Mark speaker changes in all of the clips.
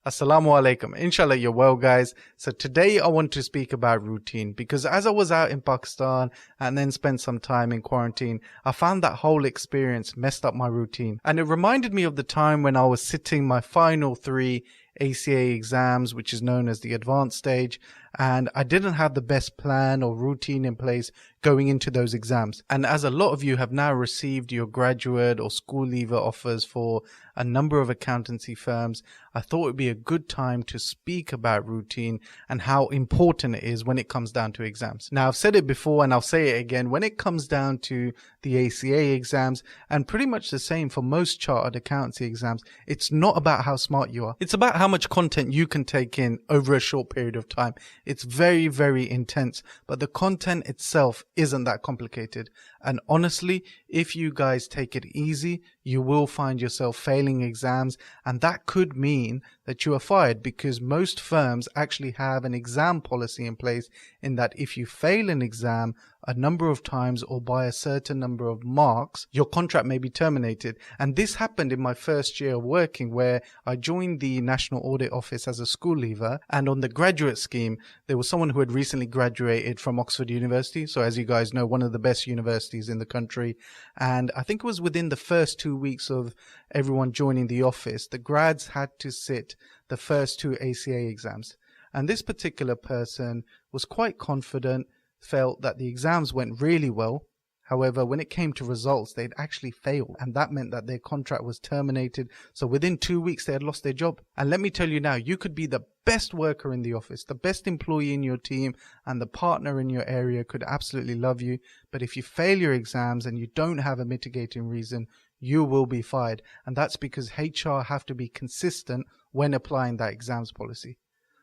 Speaker 1: Assalamu alaikum. Inshallah, you're well, guys. So today I want to speak about routine because as I was out in Pakistan and then spent some time in quarantine, I found that whole experience messed up my routine. And it reminded me of the time when I was sitting my final 3 ACA exams, which is known as the advanced stage, and I didn't have the best plan or routine in place going into those exams. And as a lot of you have now received your graduate or school leaver offers for a number of accountancy firms, I thought it would be a good time to speak about routine and how important it is when it comes down to exams. Now, I've said it before and I'll say it again, when it comes down to the ACA exams, and pretty much the same for most chartered accountancy exams, it's not about how smart you are. It's about how much content you can take in over a short period of time. It's very, very intense, but the content itself isn't that complicated. And honestly, if you guys take it easy, you will find yourself failing exams, and that could mean that you are fired, because most firms actually have an exam policy in place in that if you fail an exam a number of times or by a certain number of marks, your contract may be terminated. And this happened in my first year of working, where I joined the National Audit Office as a school leaver, and on the graduate scheme there was someone who had recently graduated from Oxford University, so as you guys know, one of the best universities in the country. And I think it was within the first 2 weeks of everyone joining the office, the grads had to sit the first 2 ACA exams. And this particular person was quite confident, felt that the exams went really well. However, when it came to results, they'd actually failed, and that meant that their contract was terminated. So within 2 weeks, they had lost their job. And let me tell you now, you could be the best worker in the office, the best employee in your team, and the partner in your area could absolutely love you. But if you fail your exams and you don't have a mitigating reason, you will be fired. And that's because HR have to be consistent when applying that exams policy.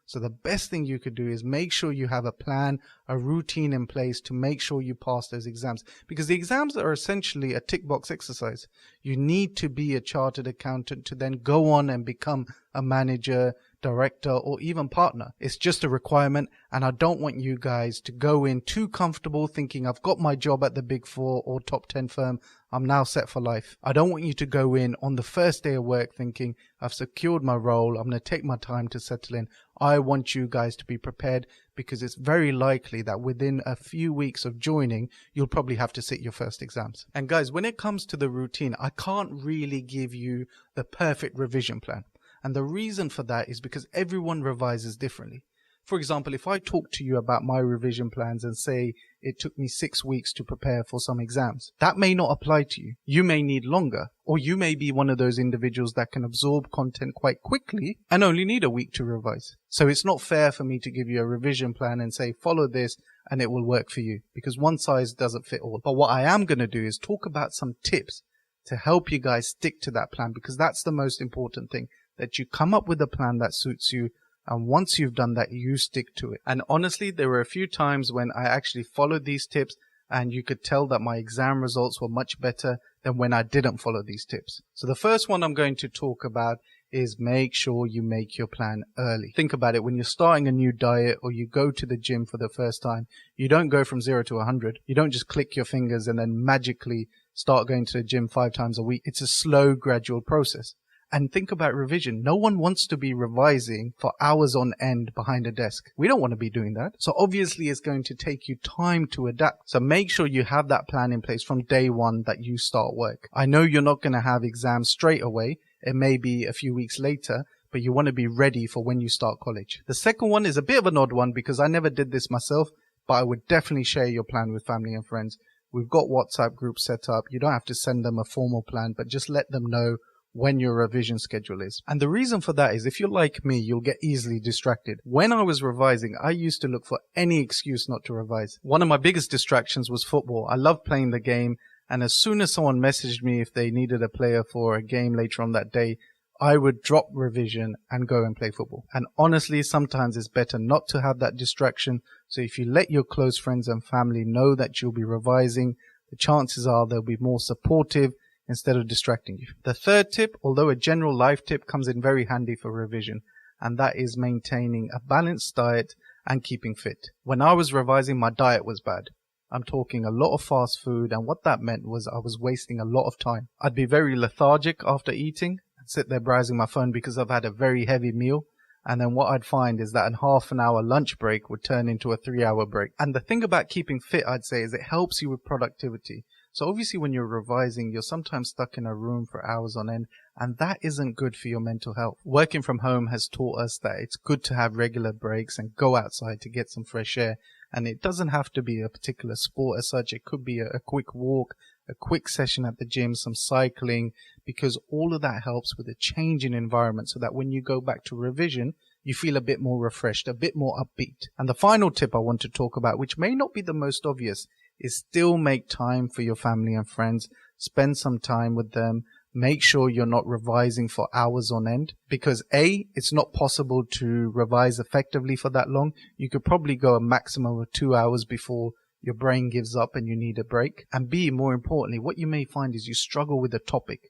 Speaker 1: So the best thing you could do is make sure you have a plan, a routine in place to make sure you pass those exams, because the exams are essentially a tick box exercise. You need to be a chartered accountant to then go on and become a manager, director, or even partner. It's just a requirement, and I don't want you guys to go in too comfortable thinking I've got my job at the Big 4 or top 10 firm, I'm now set for life. I don't want you to go in on the first day of work thinking I've secured my role, I'm going to take my time to settle in. I want you guys to be prepared, because it's very likely that within a few weeks of joining, you'll probably have to sit your first exams. And guys, when it comes to the routine, I can't really give you the perfect revision plan. And the reason for that is because everyone revises differently. For example, if I talk to you about my revision plans and say it took me 6 weeks to prepare for some exams, that may not apply to you. You may need longer, or you may be one of those individuals that can absorb content quite quickly and only need a week to revise. So it's not fair for me to give you a revision plan and say follow this and it will work for you, because one size doesn't fit all. But what I am going to do is talk about some tips to help you guys stick to that plan, because that's the most important thing, that you come up with a plan that suits you. And once you've done that, you stick to it. And honestly, there were a few times when I actually followed these tips, and you could tell that my exam results were much better than when I didn't follow these tips. So the first one I'm going to talk about is make sure you make your plan early. Think about it. When you're starting a new diet or you go to the gym for the first time, you don't go from 0 to 100. You don't just click your fingers and then magically start going to the gym 5 times a week. It's a slow, gradual process. And think about revision. No one wants to be revising for hours on end behind a desk. We don't want to be doing that. So obviously it's going to take you time to adapt. So make sure you have that plan in place from day one that you start work. I know you're not going to have exams straight away. It may be a few weeks later, but you want to be ready for when you start college. The second one is a bit of an odd one, because I never did this myself, but I would definitely share your plan with family and friends. We've got WhatsApp groups set up. You don't have to send them a formal plan, but just let them know when your revision schedule is. And the reason for that is, if you're like me, you'll get easily distracted. When I was revising, I used to look for any excuse not to revise. One of my biggest distractions was football. I love playing the game, and as soon as someone messaged me if they needed a player for a game later on that day, I would drop revision and go and play football. And honestly, sometimes it's better not to have that distraction. So if you let your close friends and family know that you'll be revising, the chances are they'll be more supportive instead of distracting you. The third tip, although a general life tip, comes in very handy for revision, and that is maintaining a balanced diet and keeping fit. When I was revising, my diet was bad. I'm talking a lot of fast food, and what that meant was I was wasting a lot of time. I'd be very lethargic after eating, sit there browsing my phone because I've had a very heavy meal. And then what I'd find is that a half an hour lunch break would turn into a 3-hour break. And the thing about keeping fit, I'd say, is it helps you with productivity. So obviously when you're revising, you're sometimes stuck in a room for hours on end, and that isn't good for your mental health. Working from home has taught us that it's good to have regular breaks and go outside to get some fresh air. And it doesn't have to be a particular sport as such. It could be a quick walk, a quick session at the gym, some cycling, because all of that helps with a change in environment so that when you go back to revision, you feel a bit more refreshed, a bit more upbeat. And the final tip I want to talk about, which may not be the most obvious, is still make time for your family and friends. Spend some time with them. Make sure you're not revising for hours on end, because A, it's not possible to revise effectively for that long. You could probably go a maximum of 2 hours before your brain gives up and you need a break. And B, more importantly, what you may find is you struggle with a topic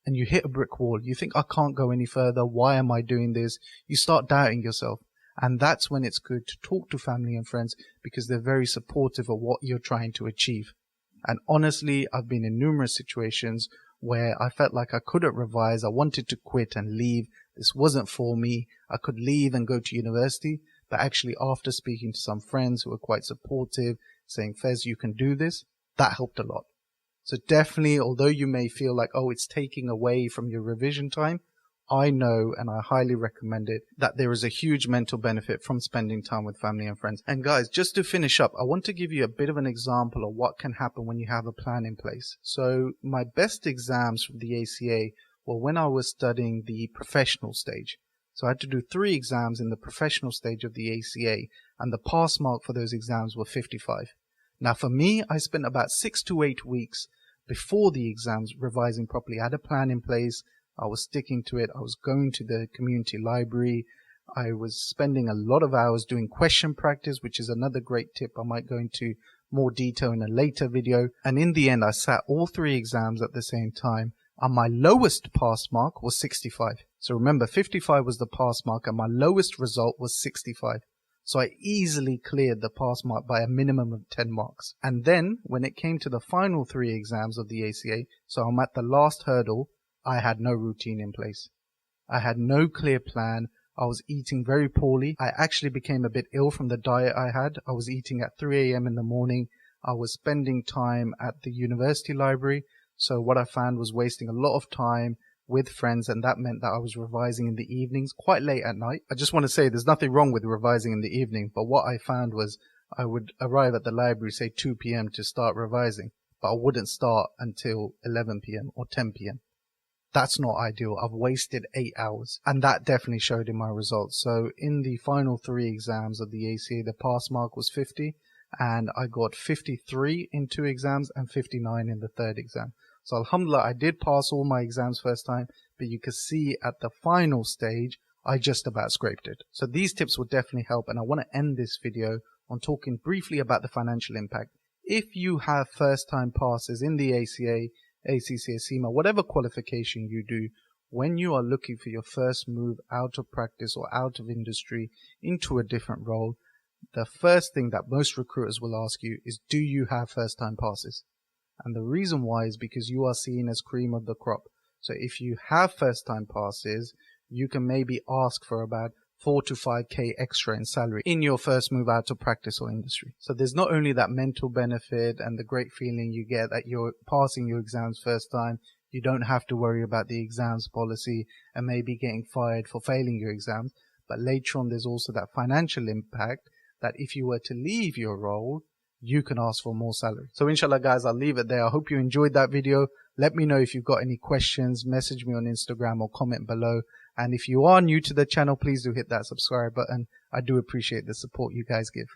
Speaker 1: and you hit a brick wall. You think, I can't go any further. Why am I doing this? You start doubting yourself. And that's when it's good to talk to family and friends, because they're very supportive of what you're trying to achieve. And honestly, I've been in numerous situations where I felt like I couldn't revise. I wanted to quit and leave. This wasn't for me. I could leave and go to university. But actually, after speaking to some friends who were quite supportive, saying, Fez, you can do this, that helped a lot. So definitely, although you may feel like, oh, it's taking away from your revision time, I know, and I highly recommend it, that there is a huge mental benefit from spending time with family and friends. And guys, just to finish up, I want to give you a bit of an example of what can happen when you have a plan in place. So my best exams from the ACA were when I was studying the professional stage. So I had to do 3 exams in the professional stage of the ACA, and the pass mark for those exams were 55. Now for me, I spent about 6 to 8 weeks before the exams revising properly. I had a plan in place. I was sticking to it. I was going to the community library. I was spending a lot of hours doing question practice, which is another great tip I might go into more detail in a later video. And in the end, I sat all 3 exams at the same time, and my lowest pass mark was 65. So remember, 55 was the pass mark and my lowest result was 65. So I easily cleared the pass mark by a minimum of 10 marks. And then when it came to the final 3 exams of the ACA, so I'm at the last hurdle, I had no routine in place. I had no clear plan. I was eating very poorly. I actually became a bit ill from the diet I had. I was eating at 3 a.m. in the morning. I was spending time at the university library. So what I found was wasting a lot of time with friends, and that meant that I was revising in the evenings quite late at night. I just want to say there's nothing wrong with revising in the evening, but what I found was I would arrive at the library, say 2 p.m. to start revising, but I wouldn't start until 11 p.m. or 10 p.m. That's not ideal. I've wasted 8 hours, and that definitely showed in my results. So in the final 3 exams of the ACA, the pass mark was 50, and I got 53 in 2 exams and 59 in the 3rd exam. So alhamdulillah, I did pass all my exams first time, but you can see at the final stage, I just about scraped it. So these tips will definitely help, and I want to end this video on talking briefly about the financial impact. If you have first time passes in the ACA, ACCA, Cima, whatever qualification you do, when you are looking for your first move out of practice or out of industry into a different role, the first thing that most recruiters will ask you is, do you have first time passes? And the reason why is because you are seen as cream of the crop. So if you have first time passes, you can maybe ask for about 4 to 5k extra in salary in your first move out of practice or industry. So there's not only that mental benefit and the great feeling you get that you're passing your exams first time, you don't have to worry about the exams policy and maybe getting fired for failing your exams, but later on there's also that financial impact that if you were to leave your role, you can ask for more salary. So inshallah guys, I'll leave it there. I hope you enjoyed that video. Let me know if you've got any questions, message me on Instagram or comment below. And if you are new to the channel, please do hit that subscribe button. I do appreciate the support you guys give.